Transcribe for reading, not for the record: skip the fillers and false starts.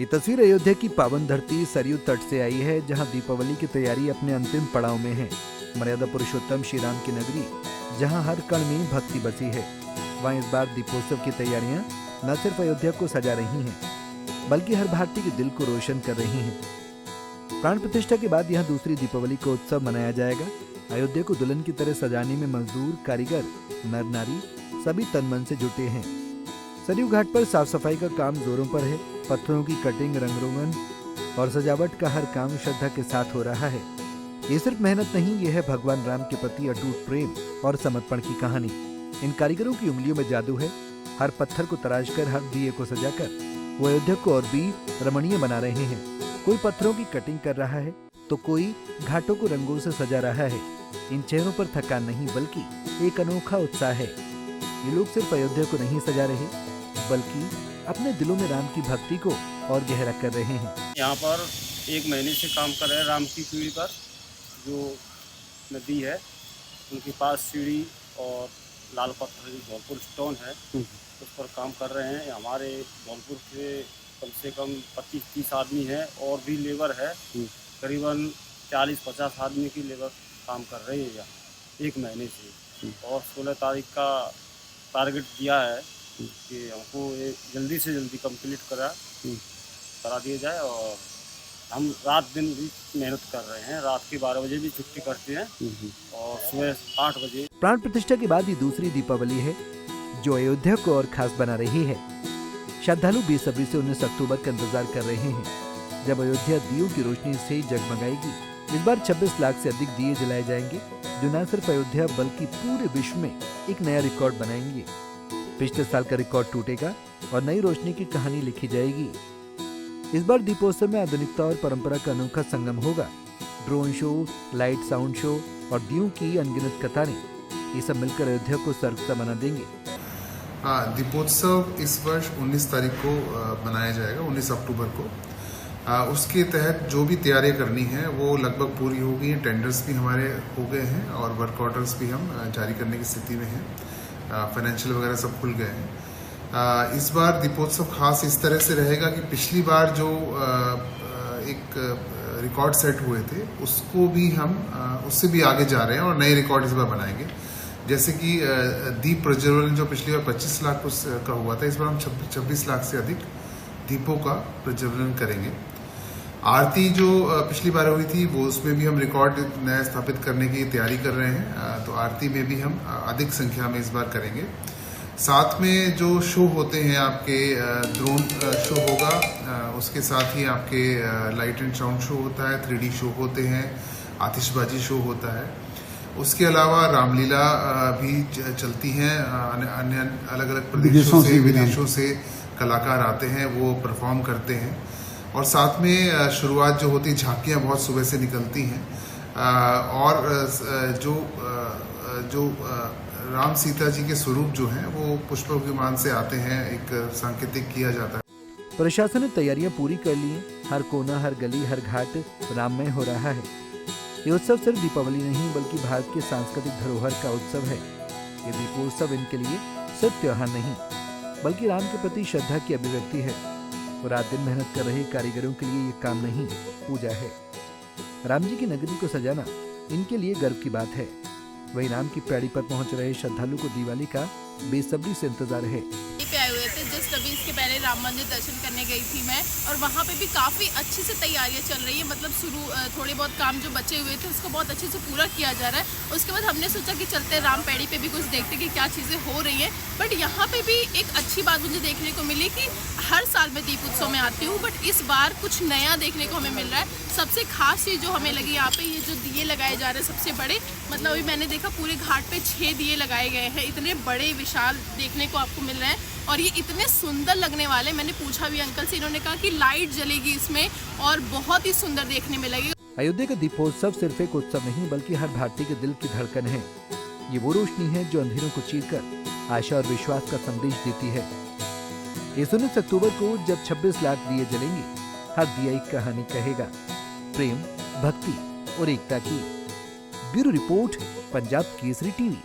ये तस्वीर अयोध्या की पावन धरती सरयू तट से आई है, जहां दीपावली की तैयारी अपने अंतिम पड़ाव में है। मर्यादा पुरुषोत्तम श्री राम की नगरी, जहां हर कण में भक्ति बसी है, वहां इस बार दीपोत्सव की तैयारियां न सिर्फ अयोध्या को सजा रही हैं, बल्कि हर भारतीय के दिल को रोशन कर रही हैं। प्राण प्रतिष्ठा के बाद यहाँ दूसरी दीपावली का उत्सव मनाया जाएगा। अयोध्या को दुल्हन की तरह सजाने में मजदूर, कारीगर, नर नारी सभी तन मन से जुटे हैं। सरयू घाट पर साफ सफाई का काम जोरों पर है। पत्थरों की कटिंग, रंग रोगन और सजावट का हर काम श्रद्धा के साथ हो रहा है। ये सिर्फ मेहनत नहीं, ये है भगवान राम के प्रति अटूट प्रेम और समर्पण की कहानी। इन कारीगरों की उंगलियों में जादू है। हर पत्थर को तराश कर, हर दिए को सजाकर वो अयोध्या को और भी रमणीय बना रहे हैं। कोई पत्थरों की कटिंग कर रहा है तो कोई घाटों को रंगों से सजा रहा है। इन चेहरों पर थकान नहीं, बल्कि एक अनोखा उत्साह है। ये लोग सिर्फ अयोध्या को नहीं सजा रहे, बल्कि अपने दिलों में राम की भक्ति को और गहरा कर रहे हैं। यहाँ पर 1 महीने से काम कर रहे हैं राम की पीढ़ी पर। जो नदी है उनके पास सीढ़ी और लाल पत्थर की धौलपुर स्टोन है, उस पर काम कर रहे हैं। हमारे धौलपुर से कम 25-30 आदमी हैं और भी लेबर है। करीबन 40-50 आदमी की लेबर काम कर रही है यहाँ 1 महीने से। और 16 तारीख का टारगेट दिया है कि हमको ये जल्दी से जल्दी कंप्लीट करा दिया जाए। और हम रात दिन भी मेहनत कर रहे हैं। रात के 12 बजे भी छुट्टी करते हैं और सुबह 8 बजे। प्राण प्रतिष्ठा के बाद ये दूसरी दीपावली है जो अयोध्या को और खास बना रही है। श्रद्धालु बेसब्री से 19 अक्टूबर का इंतजार कर रहे हैं, जब अयोध्या दियों की रोशनी से जगमगाएगी। इस बार 26 लाख से अधिक दिए जलाए जाएंगे, जो न सिर्फ अयोध्या बल्कि पूरे विश्व में एक नया रिकॉर्ड बनाएंगे। पिछले साल का रिकॉर्ड टूटेगा और नई रोशनी की कहानी लिखी जाएगी। इस बार दीपोत्सव में आधुनिकता और परंपरा का अनोखा संगम होगा। Drone show, light sound show और दियों की अनगिनत कतारें, ये सब मिलकर अयोध्या को सर्वसा बना देंगे। दीपोत्सव इस वर्ष 19 तारीख को मनाया जाएगा, 19 अक्टूबर को। उसके तहत जो भी तैयारियां करनी है वो लगभग पूरी हो गई हैं। टेंडर्स भी हमारे हो गए हैं और वर्क ऑर्डर्स भी हम जारी करने की स्थिति में हैं। फाइनेंशियल वगैरह सब खुल गए हैं। इस बार दीपोत्सव खास इस तरह से रहेगा कि पिछली बार जो एक रिकॉर्ड सेट हुए थे उसको भी हम उससे भी आगे जा रहे हैं और नए रिकॉर्ड इस बार बनाएंगे। जैसे कि दीप प्रज्वलन जो पिछली बार 25 लाख का हुआ था, इस बार हम 26 लाख से अधिक दीपों का प्रज्वलन करेंगे। आरती जो पिछली बार हुई थी वो उसमें भी हम रिकॉर्ड नया स्थापित करने की तैयारी कर रहे हैं, तो आरती में भी हम अधिक संख्या में इस बार करेंगे। साथ में जो शो होते हैं आपके, ड्रोन शो होगा, उसके साथ ही आपके लाइट एंड साउंड शो होता है, 3D शो होते हैं, आतिशबाजी शो होता है। उसके अलावा रामलीला भी चलती हैं। अन्य अलग अलग प्रदेशों से, विदेशों से कलाकार आते हैं, वो परफॉर्म करते हैं। और साथ में शुरुआत जो होती है, झांकियाँ बहुत सुबह से निकलती हैं। और जो राम सीता जी के स्वरूप जो हैं वो पुष्पक विमान से आते हैं, एक सांकेतिक किया जाता है। प्रशासन ने तैयारियां पूरी कर ली हैं। हर कोना, हर गली, हर घाट राममय हो रहा है। ये उत्सव सिर्फ दीपावली नहीं, बल्कि भारत के सांस्कृतिक धरोहर का उत्सव है। ये दीपोत्सव इनके लिए सिर्फ त्योहार नहीं, बल्कि राम के प्रति श्रद्धा की अभिव्यक्ति है। और रात दिन मेहनत कर रहे कारीगरों के लिए ये काम नहीं, पूजा है। राम जी की नगरी को सजाना इनके लिए गर्व की बात है। वही राम की पैड़ी पर पहुंच रहे श्रद्धालु को दिवाली का बेसब्री से इंतजार है। आए हुए थे, जस्ट अभी इसके पहले राम मंदिर दर्शन करने गई थी मैं, और वहाँ पे भी काफ़ी अच्छे से तैयारियां चल रही है। मतलब थोड़े बहुत काम जो बचे हुए थे उसको बहुत अच्छे से पूरा किया जा रहा है। उसके बाद हमने सोचा कि चलते राम पैड़ी पे भी कुछ देखते कि क्या चीज़ें हो रही हैं। बट यहाँ पे भी एक अच्छी बात मुझे देखने को मिली कि हर साल मैं दीप उत्सव में आती हूँ, बट इस बार कुछ नया देखने को हमें मिल रहा है। सबसे खास चीज़ जो हमें लगी यहाँ पे, ये जो दिए लगाए जा रहे हैं सबसे बड़े, मतलब अभी मैंने देखा पूरे घाट पे 6 दिए लगाए गए हैं। इतने बड़े विशाल देखने को आपको मिल रहे हैं और ये इतने सुंदर लगने वाले। मैंने पूछा भी अंकल से, इन्होंने कहा कि लाइट जलेगी इसमें और बहुत ही सुंदर देखने में लगेगा। अयोध्या का दीपोत्सव सिर्फ एक उत्सव नहीं, बल्कि हर भारतीय के दिल की धड़कन है। ये वो रोशनी है जो अंधेरों को चीरकर आशा और विश्वास का संदेश देती है। इस 19 अक्टूबर को जब 26 लाख दिए जलेंगे, हर दिया एक कहानी कहेगा, प्रेम, भक्ति और एकता की। Bureau report, Punjab Kesari TV.